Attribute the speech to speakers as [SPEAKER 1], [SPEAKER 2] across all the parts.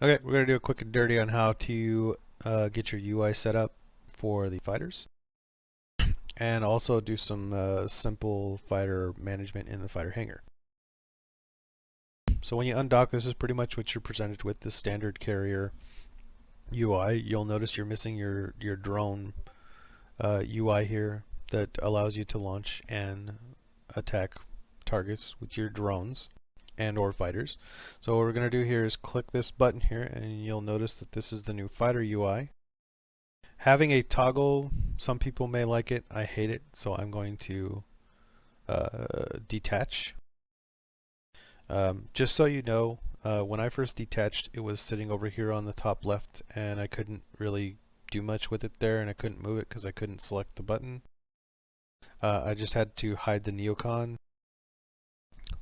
[SPEAKER 1] Okay, we're going to do a quick and dirty on how to get your UI set up for the fighters, and also do some simple fighter management in the fighter hangar. So when you undock, this is pretty much what you're presented with, the standard carrier UI. You'll notice you're missing your drone UI here that allows you to launch and attack targets with your drones and or fighters. So what we're going to do here is click this button here, and you'll notice that this is the new fighter UI. Having a toggle, some people may like it, I hate it, so I'm going to detach. Just so you know, when I first detached, it was sitting over here on the top left, and I couldn't really do much with it there, and I couldn't move it because I couldn't select the button. I just had to hide the neocon,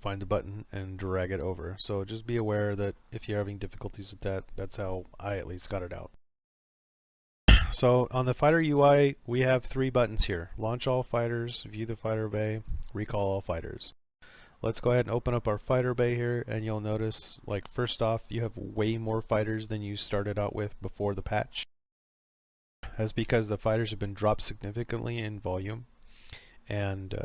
[SPEAKER 1] find the button, and drag it over. So just be aware that if you're having difficulties with that, that's how I at least got it out. So on the fighter UI, we have three buttons here: launch all fighters, view the fighter bay, recall all fighters. Let's go ahead and open up our fighter bay here, and you'll notice, like, first off, you have way more fighters than you started out with before the patch. That's because the fighters have been dropped significantly in volume, and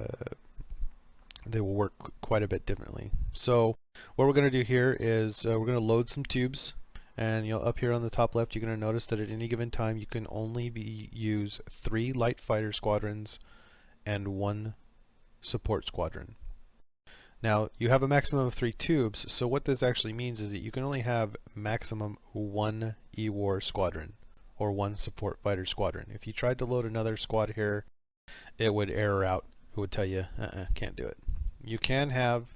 [SPEAKER 1] they will work quite a bit differently. So what we're going to do here is we're going to load some tubes, and up here on the top left, you're going to notice that at any given time you can only use 3 light fighter squadrons and 1 support squadron. Now you have a maximum of 3 tubes, so what this actually means is that you can only have maximum 1 E-War squadron or 1 support fighter squadron. If you tried to load another squad here, it would error out. It would tell you, can't do it. You can have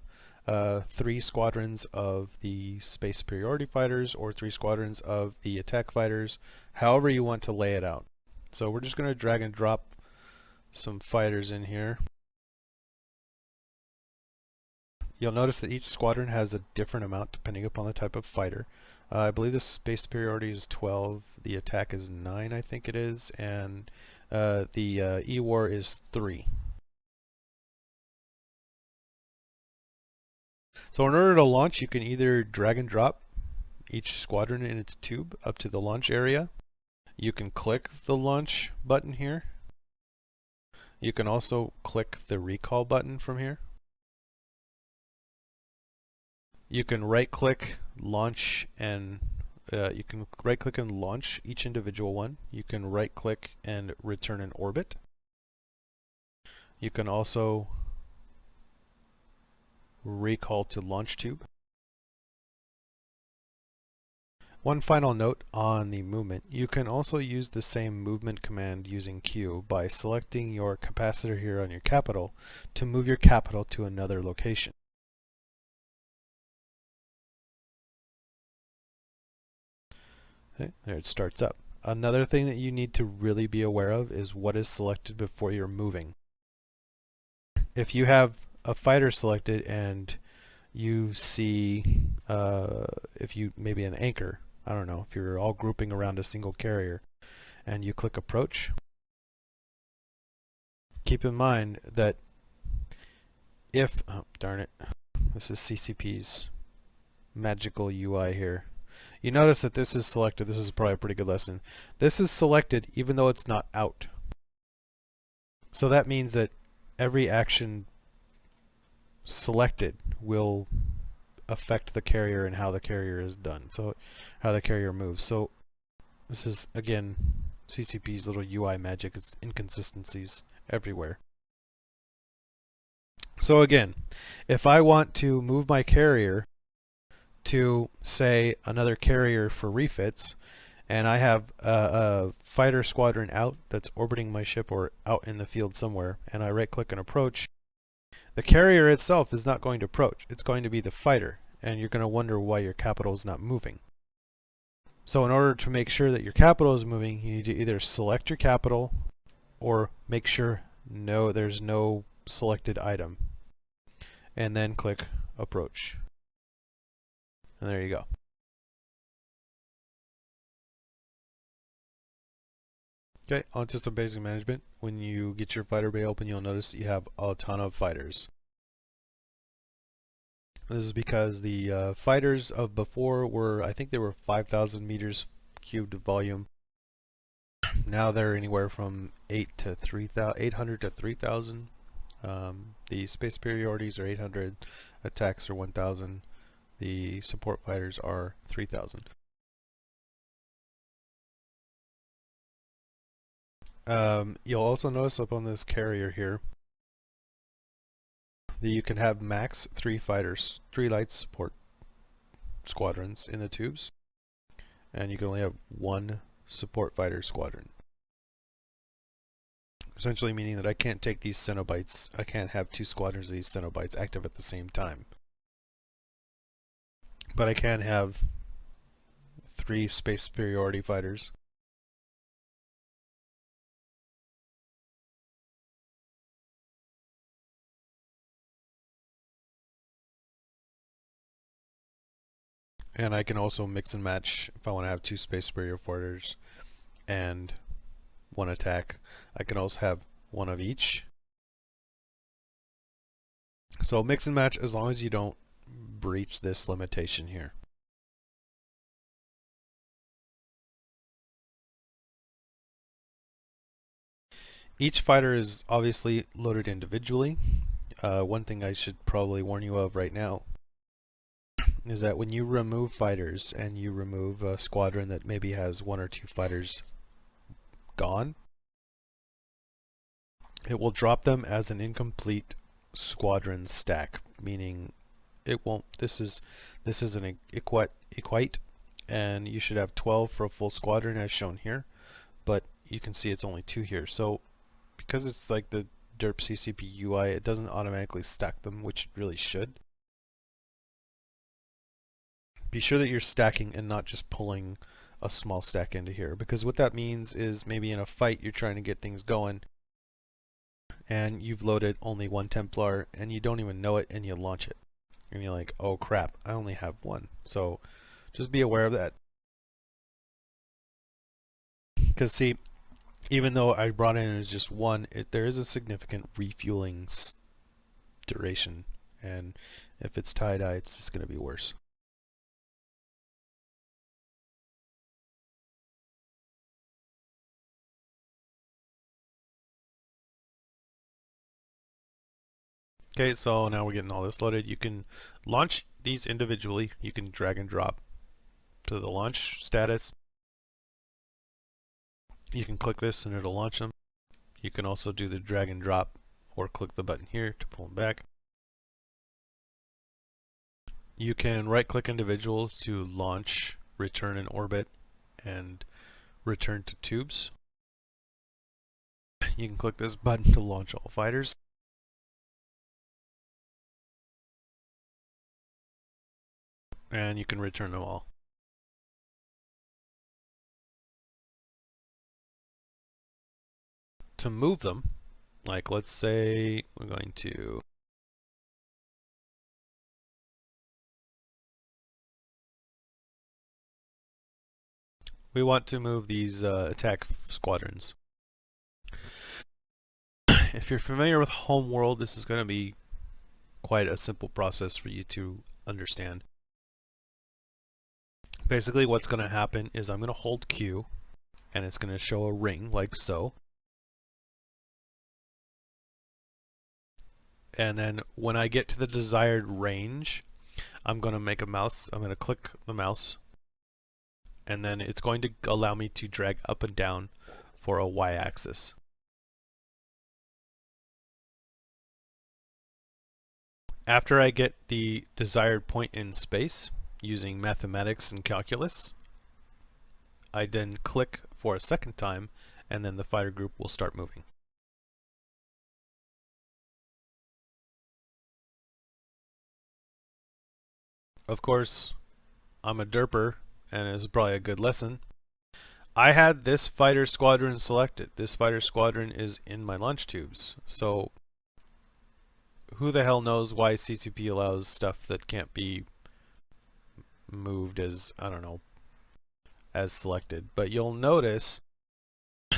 [SPEAKER 1] 3 squadrons of the space superiority fighters or 3 squadrons of the attack fighters, however you want to lay it out. So we're just going to drag and drop some fighters in here. You'll notice that each squadron has a different amount depending upon the type of fighter. I believe the space superiority is 12, the attack is 9, I think it is, and the E-War is 3. So in order to launch, you can either drag and drop each squadron in its tube up to the launch area. You can click the launch button here. You can also click the recall button from here. You can right-click, launch, and you can right-click and launch each individual one. You can right-click and return an orbit. You can also recall to launch tube. One final note on the movement: you can also use the same movement command using Q by selecting your capacitor here on your capital to move your capital to another location. Okay, there it starts up. Another thing that you need to really be aware of is what is selected before you're moving. If you have a fighter selected and you see if you maybe an anchor, I don't know, if you're all grouping around a single carrier and you click approach, keep in mind that if, oh darn it, this is CCP's magical UI here. You notice that this is selected. This is probably a pretty good lesson. This is selected even though it's not out. So that means that every action selected will affect the carrier and how the carrier is done. So how the carrier moves. So this is, again, CCP's little UI magic. It's inconsistencies everywhere. So again, if I want to move my carrier to, say, another carrier for refits, and I have a fighter squadron out that's orbiting my ship or out in the field somewhere, and I right click and approach, the carrier itself is not going to approach. It's going to be the fighter, and you're going to wonder why your capital is not moving. So in order to make sure that your capital is moving, you need to either select your capital or make sure there's no selected item, and then click approach. And there you go. Okay, on to some basic management. When you get your fighter bay open, you'll notice that you have a ton of fighters. This is because the fighters of before were, I think they were 5,000 meters cubed of volume. Now they're anywhere from 800 to 3,000. The space superiorities are 800, attacks are 1,000. The support fighters are 3,000. You'll also notice up on this carrier here that you can have max 3 fighters, 3 light support squadrons in the tubes, and you can only have 1 support fighter squadron. Essentially meaning that I can't take these Cenobites, I can't have 2 squadrons of these Cenobites active at the same time. But I can have 3 space superiority fighters. And I can also mix and match if I want to have 2 space superior fighters and 1 attack. I can also have 1 of each. So mix and match as long as you don't breach this limitation here. Each fighter is obviously loaded individually. One thing I should probably warn you of right now is that when you remove fighters and you remove a squadron that maybe has 1 or 2 fighters gone, it will drop them as an incomplete squadron stack, meaning it won't, this is an equate, and you should have 12 for a full squadron as shown here, but you can see it's only 2 here. So because it's like the derp CCP UI, it doesn't automatically stack them, which it really should. Be sure that you're stacking and not just pulling a small stack into here, because what that means is maybe in a fight you're trying to get things going and you've loaded only 1 Templar and you don't even know it and you launch it and you're like, oh crap, I only have 1. So just be aware of that, because see, even though I brought in as just 1, there is a significant refueling duration, and if it's tie-dye it's just going to be worse. Okay, so now we're getting all this loaded. You can launch these individually. You can drag and drop to the launch status. You can click this and it'll launch them. You can also do the drag and drop or click the button here to pull them back. You can right click individuals to launch, return in orbit, and return to tubes. You can click this button to launch all fighters. And you can return them all. To move them, like let's say we're going to we want to move these attack squadrons. If you're familiar with Homeworld, this is going to be quite a simple process for you to understand. Basically what's going to happen is I'm going to hold Q and it's going to show a ring like so. And then when I get to the desired range, I'm going to click the mouse, and then it's going to allow me to drag up and down for a y-axis. After I get the desired point in space using mathematics and calculus, I then click for a second time and then the fighter group will start moving. Of course, I'm a derper, and it's probably a good lesson. I had this fighter squadron selected. This fighter squadron is in my launch tubes. So who the hell knows why CCP allows stuff that can't be moved as, I don't know, as selected. But you'll notice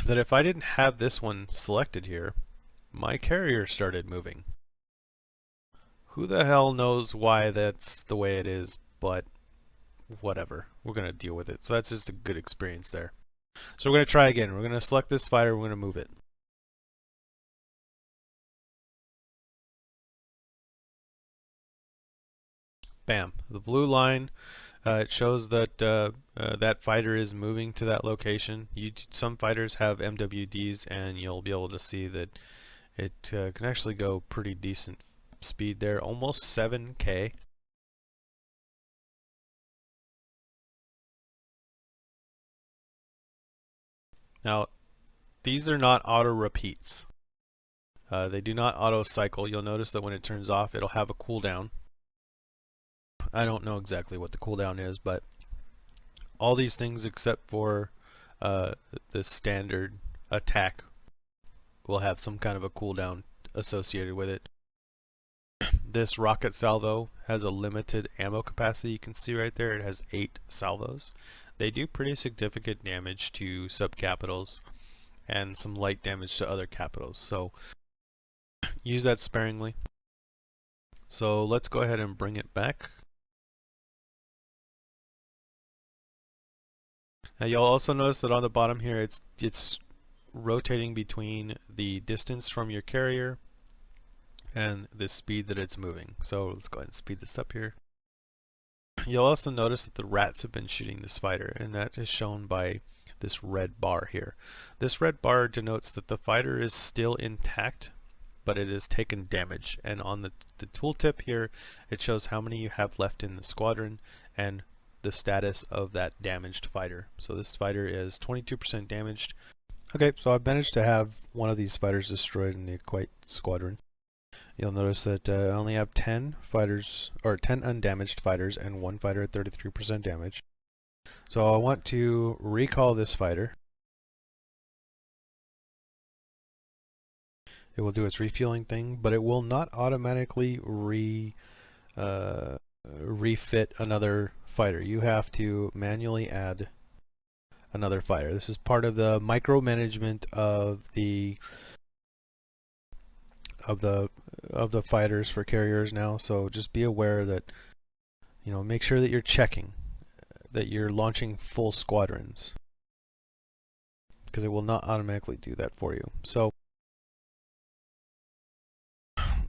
[SPEAKER 1] that if I didn't have this one selected here, my carrier started moving. Who the hell knows why that's the way it is, but whatever. We're going to deal with it. So that's just a good experience there. So we're going to try again. We're going to select this fighter. We're going to move it. Bam. The blue line, it shows that that fighter is moving to that location. Some fighters have MWDs, and you'll be able to see that it can actually go pretty decent speed there, almost 7K. Now, these are not auto repeats. They do not auto cycle. You'll notice that when it turns off, it'll have a cooldown. I don't know exactly what the cooldown is, but all these things except for the standard attack will have some kind of a cooldown associated with it. This rocket salvo has a limited ammo capacity. You can see right there it has 8 salvos. They do pretty significant damage to subcapitals and some light damage to other capitals, so use that sparingly. So let's go ahead and bring it back. Now you'll also notice that on the bottom here it's rotating between the distance from your carrier and the speed that it's moving. So let's go ahead and speed this up here. You'll also notice that the rats have been shooting this fighter, and that is shown by this red bar here. This red bar denotes that the fighter is still intact, but it has taken damage. And on the tooltip here, it shows how many you have left in the squadron and the status of that damaged fighter. So this fighter is 22% damaged. Okay, so I've managed to have one of these fighters destroyed in the Expac squadron. You'll notice that I only have 10 fighters, or 10 undamaged fighters, and one fighter at 33% damage. So I want to recall this fighter. It will do its refueling thing, but it will not automatically refit another fighter. You have to manually add another fighter. This is part of the micromanagement of the fighters for carriers now. So just be aware that, you know, make sure that you're checking that you're launching full squadrons, because it will not automatically do that for you. So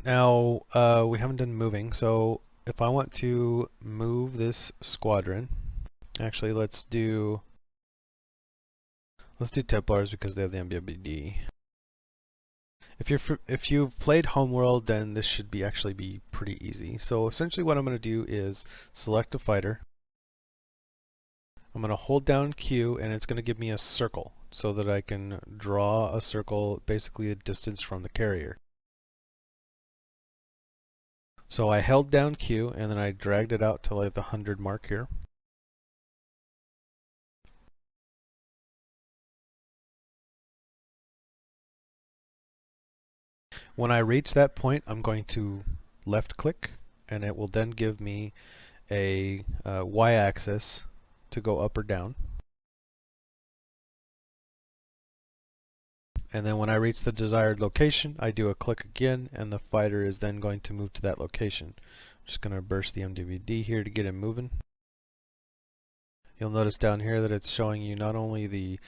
[SPEAKER 1] now we haven't done moving, so if I want to move this squadron, actually let's do Templars because they have the MWD. If you've played Homeworld, then this should actually be pretty easy. So essentially what I'm going to do is select a fighter. I'm going to hold down Q, and it's going to give me a circle so that I can draw a circle, basically a distance from the carrier. So I held down Q, and then I dragged it out to like the 100 mark here. When I reach that point, I'm going to left click, and it will then give me a y-axis to go up or down. And then when I reach the desired location, I do a click again, and the fighter is then going to move to that location. I'm just going to burst the MWD here to get him moving. You'll notice down here that it's showing you not only the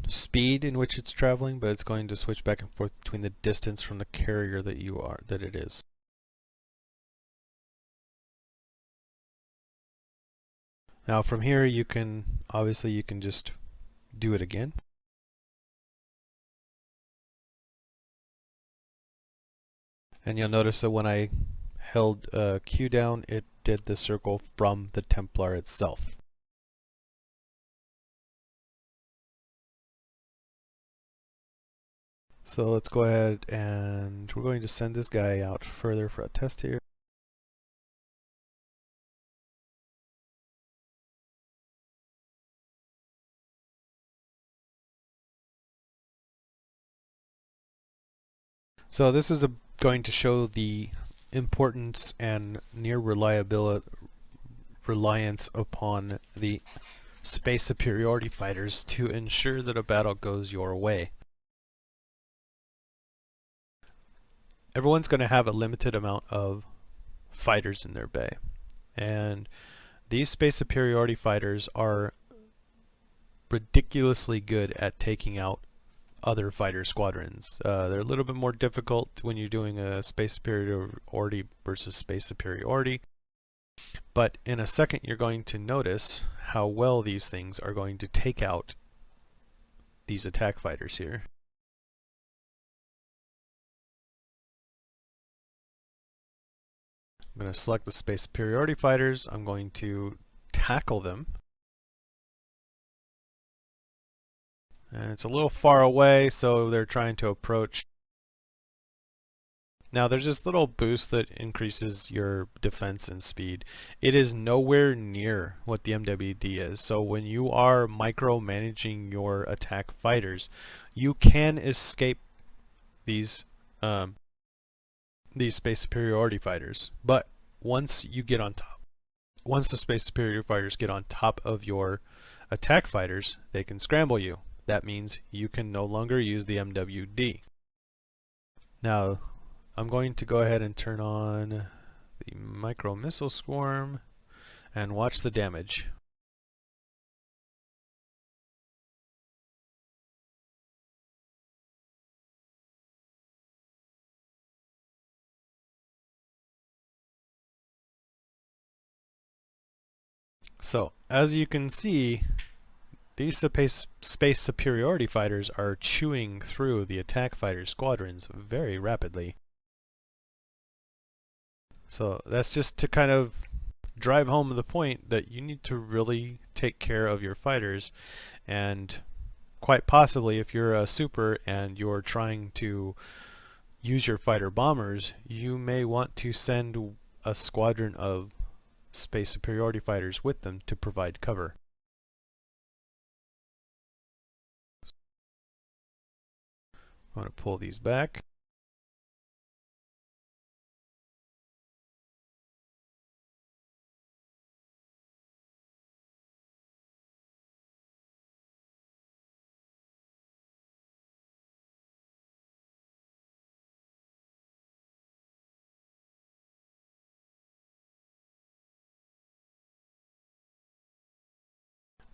[SPEAKER 1] speed in which it's traveling, but it's going to switch back and forth between the distance from the carrier that it is. Now from here you can just do it again. And you'll notice that when I held Q down, it did the circle from the Templar itself. So let's go ahead, and we're going to send this guy out further for a test here. So this is going to show the importance and near reliance upon the space superiority fighters to ensure that a battle goes your way. everyone's going to have a limited amount of fighters in their bay. And these space superiority fighters are ridiculously good at taking out other fighter squadrons. They're a little bit more difficult when you're doing a space superiority versus space superiority. But in a second you're going to notice how well these things are going to take out these attack fighters here. I'm going to select the space superiority fighters. I'm going to tackle them. And it's a little far away, so they're trying to approach. Now there's this little boost that increases your defense and speed. It is nowhere near what the MWD is. So when you are micromanaging your attack fighters, you can escape these space superiority fighters. But once you get on top, once the space superiority fighters get on top of your attack fighters, they can scramble you. That means you can no longer use the MWD. Now, I'm going to go ahead and turn on the micro missile swarm and watch the damage. So, as you can see, these space superiority fighters are chewing through the attack fighter squadrons very rapidly. So that's just to kind of drive home the point that you need to really take care of your fighters, and quite possibly if you're a super and you're trying to use your fighter bombers, you may want to send a squadron of space superiority fighters with them to provide cover. I'm going to pull these back.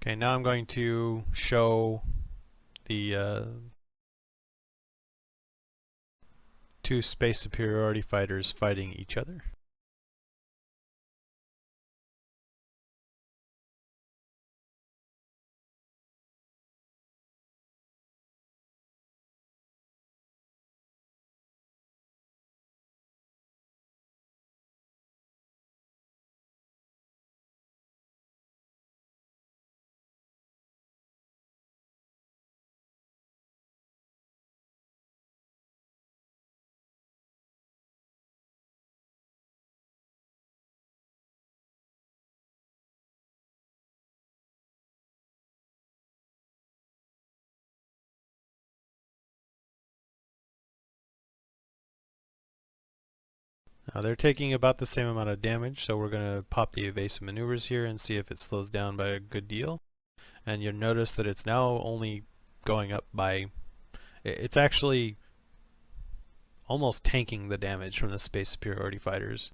[SPEAKER 1] Okay, now I'm going to show the two space superiority fighters fighting each other. Now they're taking about the same amount of damage, so we're going to pop the evasive maneuvers here and see if it slows down by a good deal. And you'll notice that it's now only going up by, it's actually almost tanking the damage from the space superiority fighters.